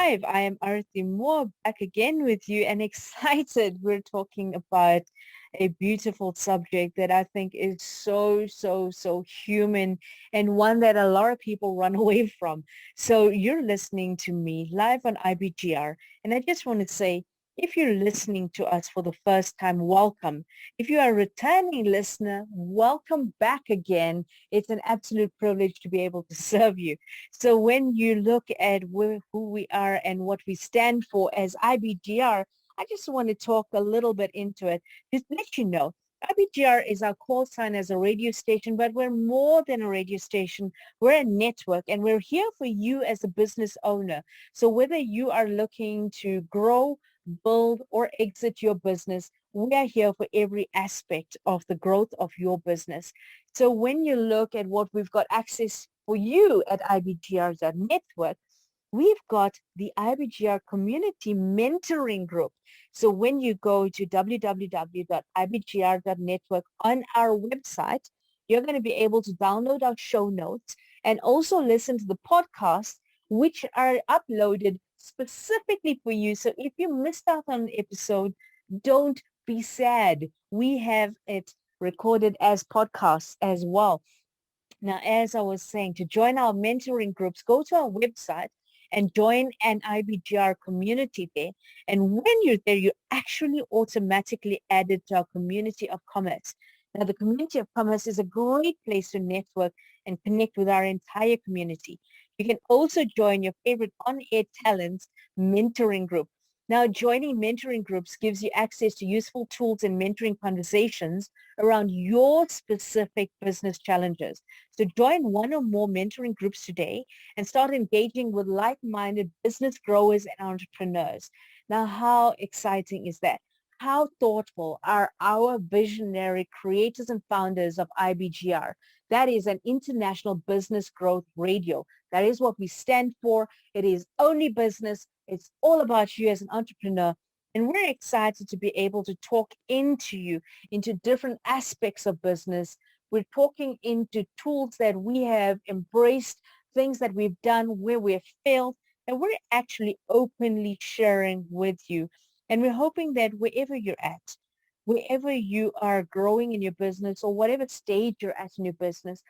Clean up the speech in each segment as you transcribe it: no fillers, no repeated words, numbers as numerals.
Live. I am Arthie Moore back again with you and excited. We're talking about a beautiful subject that I think is so human and one that a lot of people run away from. So you're listening to me live on IBGR. And I just want to say, if you're listening to us for the first time, welcome. If you are a returning listener, welcome back again. It's an absolute privilege to be able to serve you. So when you look at who we are and what we stand for as IBGR, I just want to talk a little bit into it. Just let you know, IBGR is our call sign as a radio station, but we're more than a radio station. We're a network, and we're here for you as a business owner. So whether you are looking to grow, build, or exit your business, we are here for every aspect of the growth of your business. So when you look at what we've got access for you at IBGR.network, we've got the IBGR Community Mentoring Group. So when you go to www.ibgr.network on our website, you're going to be able to download our show notes and also listen to the podcasts, which are uploaded specifically for you. So if you missed out on an episode, don't be sad. We have it recorded as podcasts as well. Now, as I was saying, to join our mentoring groups, go to our website and join an IBGR community there. And when you're there, you're actually automatically added to our community of commerce. Now, the community of commerce is a great place to network and connect with our entire community. You can also join your favorite on-air talents mentoring group. Now, joining mentoring groups gives you access to useful tools and mentoring conversations around your specific business challenges. So join one or more mentoring groups today and start engaging with like-minded business growers and entrepreneurs. Now, how exciting is that? How thoughtful are our visionary creators and founders of IBGR? That is an international business growth radio. That is what we stand for. It is only business. It's all about you as an entrepreneur. And we're excited to be able to talk into you, into different aspects of business. We're talking into tools that we have embraced, things that we've done where we've failed, and we're actually openly sharing with you. And we're hoping that wherever you're at, wherever you are growing in your business or whatever stage you're at in your business,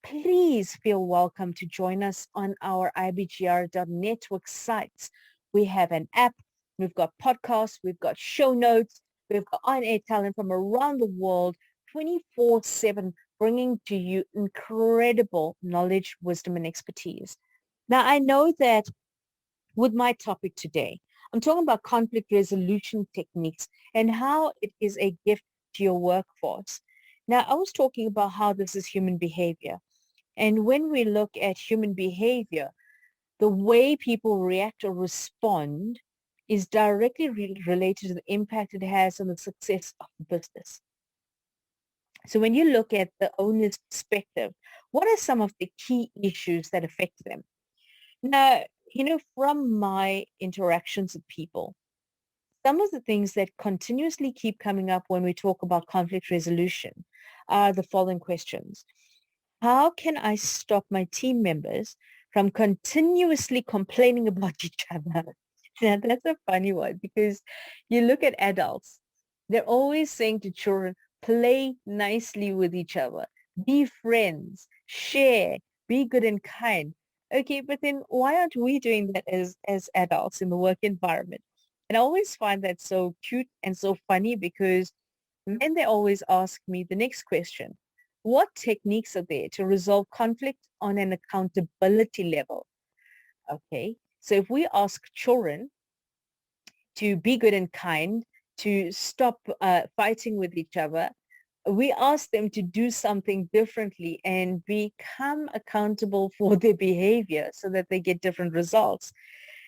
please feel welcome to join us on our IBGR.network sites. We have an app, we've got podcasts, we've got show notes, we've got on-air talent from around the world, 24/7, bringing to you incredible knowledge, wisdom, and expertise. Now, I know that with my topic today, I'm talking about conflict resolution techniques and how it is a gift to your workforce. Now, I was talking about how this is human behavior. And when we look at human behavior, the way people react or respond is directly related to the impact it has on the success of the business. So when you look at the owner's perspective, what are some of the key issues that affect them? Now, from my interactions with people, some of the things that continuously keep coming up when we talk about conflict resolution are the following questions. How can I stop my team members from continuously complaining about each other? Now, that's a funny one because you look at adults, they're always saying to children, play nicely with each other, be friends, share, be good and kind. Okay, but then why aren't we doing that as adults in the work environment? And I always find that so cute and so funny because then they always ask me the next question. What techniques are there to resolve conflict on an accountability level? Okay, so if we ask children to be good and kind, to stop fighting with each other, we ask them to do something differently and become accountable for their behavior so that they get different results.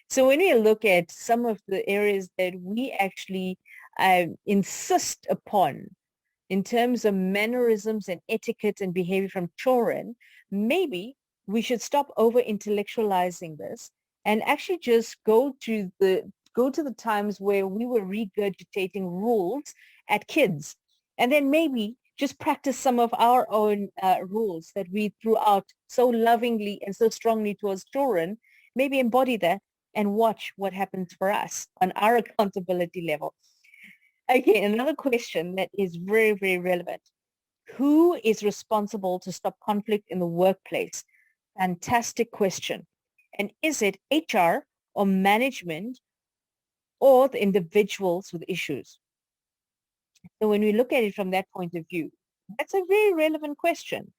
So when we look at some of the areas that we actually insist upon in terms of mannerisms and etiquette and behavior from children, maybe we should stop over intellectualizing this and actually just go to the times where we were regurgitating rules at kids, and then maybe just practice some of our own rules that we threw out so lovingly and so strongly towards children. Maybe embody that and watch what happens for us on our accountability level. Okay, another question that is very, very relevant. Who is responsible to stop conflict in the workplace? Fantastic question. And is it HR or management or the individuals with issues? So when we look at it from that point of view, that's a very relevant question.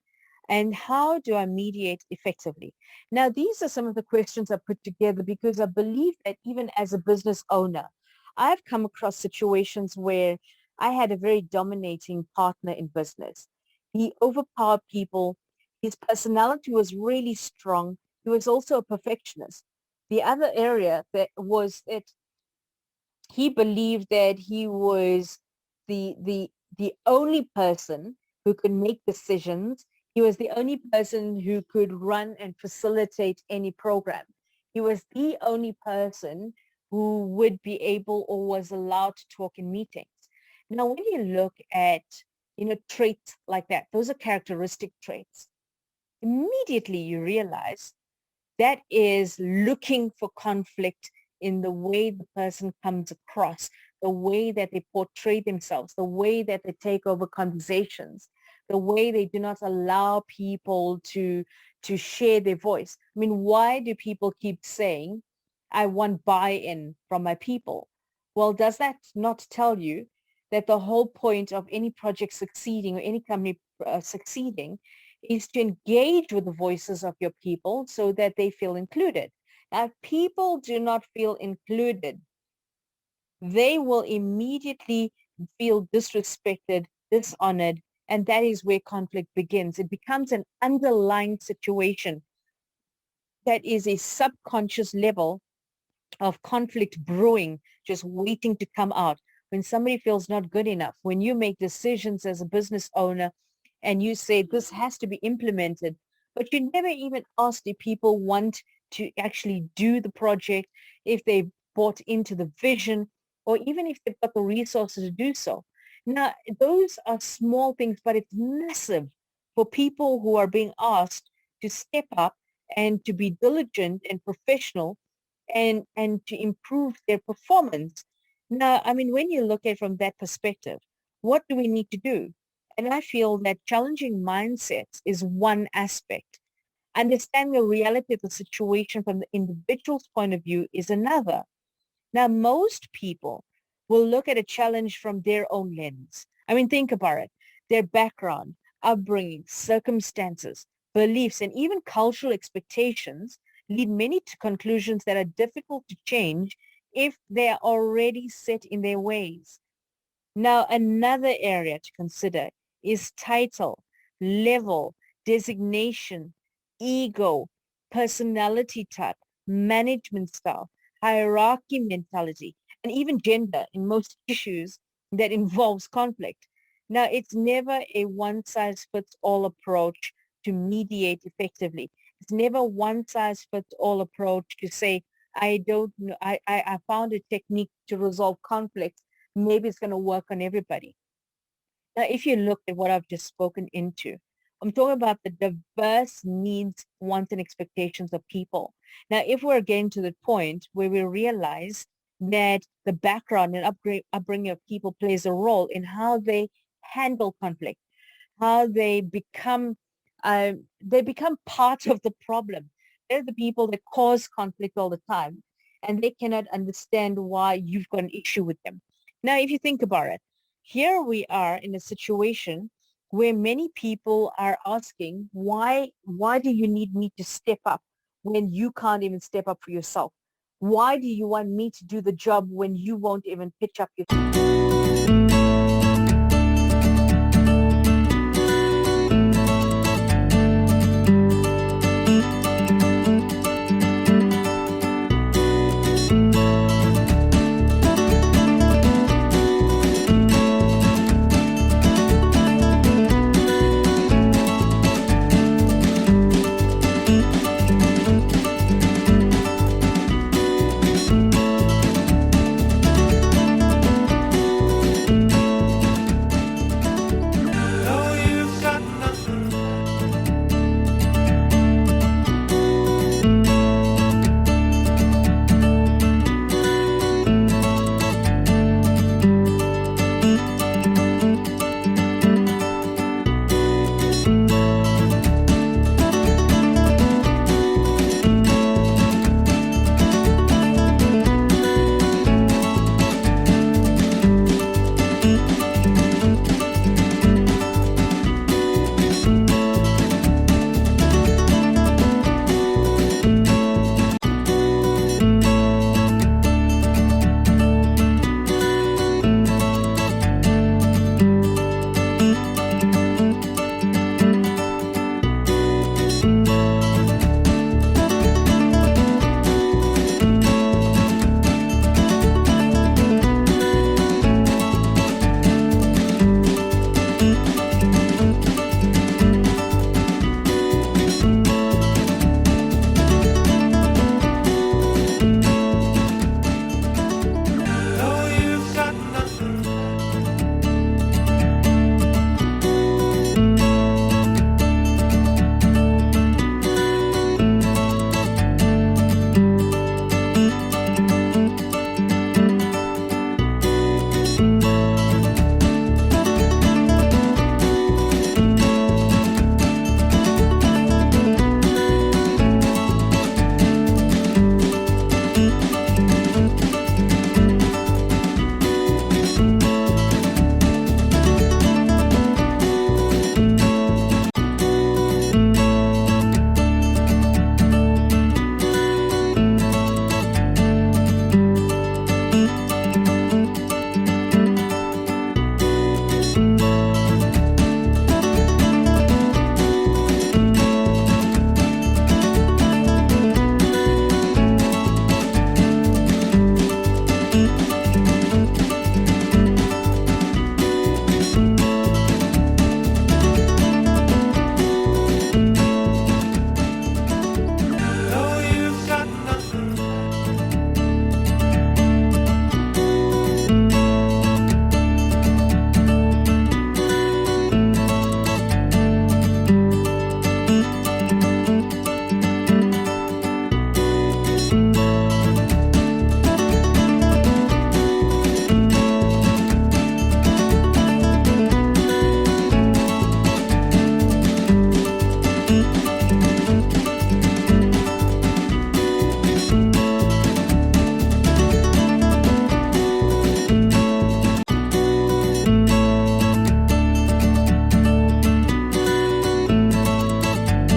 And how do I mediate effectively? Now, these are some of the questions I put together because I believe that even as a business owner, I've come across situations where I had a very dominating partner in business. He overpowered people. His personality was really strong. He was also a perfectionist. The other area that was that he believed that he was the only person who could make decisions. He was the only person who could run and facilitate any program. He was the only person who would be able or was allowed to talk in meetings. Now, when you look at, traits like that, those are characteristic traits. Immediately you realize that is looking for conflict in the way the person comes across, the way that they portray themselves, the way that they take over conversations, the way they do not allow people to share their voice. I mean, why do people keep saying, I want buy-in from my people? Well, does that not tell you that the whole point of any project succeeding or any company succeeding is to engage with the voices of your people so that they feel included. Now, if people do not feel included, they will immediately feel disrespected, dishonored, and that is where conflict begins. It becomes an underlying situation that is a subconscious level of conflict brewing, just waiting to come out. When somebody feels not good enough, when you make decisions as a business owner and you say this has to be implemented, but you never even ask if people want to actually do the project, if they've bought into the vision, or even if they've got the resources to do so. Now, those are small things, but it's massive for people who are being asked to step up and to be diligent and professional and to improve their performance. Now, I mean, when you look at it from that perspective, what do we need to do? And I feel that challenging mindsets is one aspect. Understanding the reality of the situation from the individual's point of view is another. Now, most people will look at a challenge from their own lens. I mean, think about it. Their background, upbringing, circumstances, beliefs, and even cultural expectations lead many to conclusions that are difficult to change if they are already set in their ways. Now, another area to consider is title, level, designation, ego, personality type, management style, hierarchy mentality, and even gender in most issues that involves conflict. Now, it's never a one-size-fits-all approach to mediate effectively. It's never one-size-fits-all approach to say, I don't know, I found a technique to resolve conflict. Maybe it's going to work on everybody. Now, if you look at what I've just spoken into, I'm talking about the diverse needs, wants, and expectations of people. Now, if we're getting to the point where we realize that the background and upbringing of people plays a role in how they handle conflict, how they become part of the problem. They're the people that cause conflict all the time, and they cannot understand why you've got an issue with them. Now, if you think about it, here we are in a situation where many people are asking, why do you need me to step up when you can't even step up for yourself? Why do you want me to do the job when you won't even pitch up your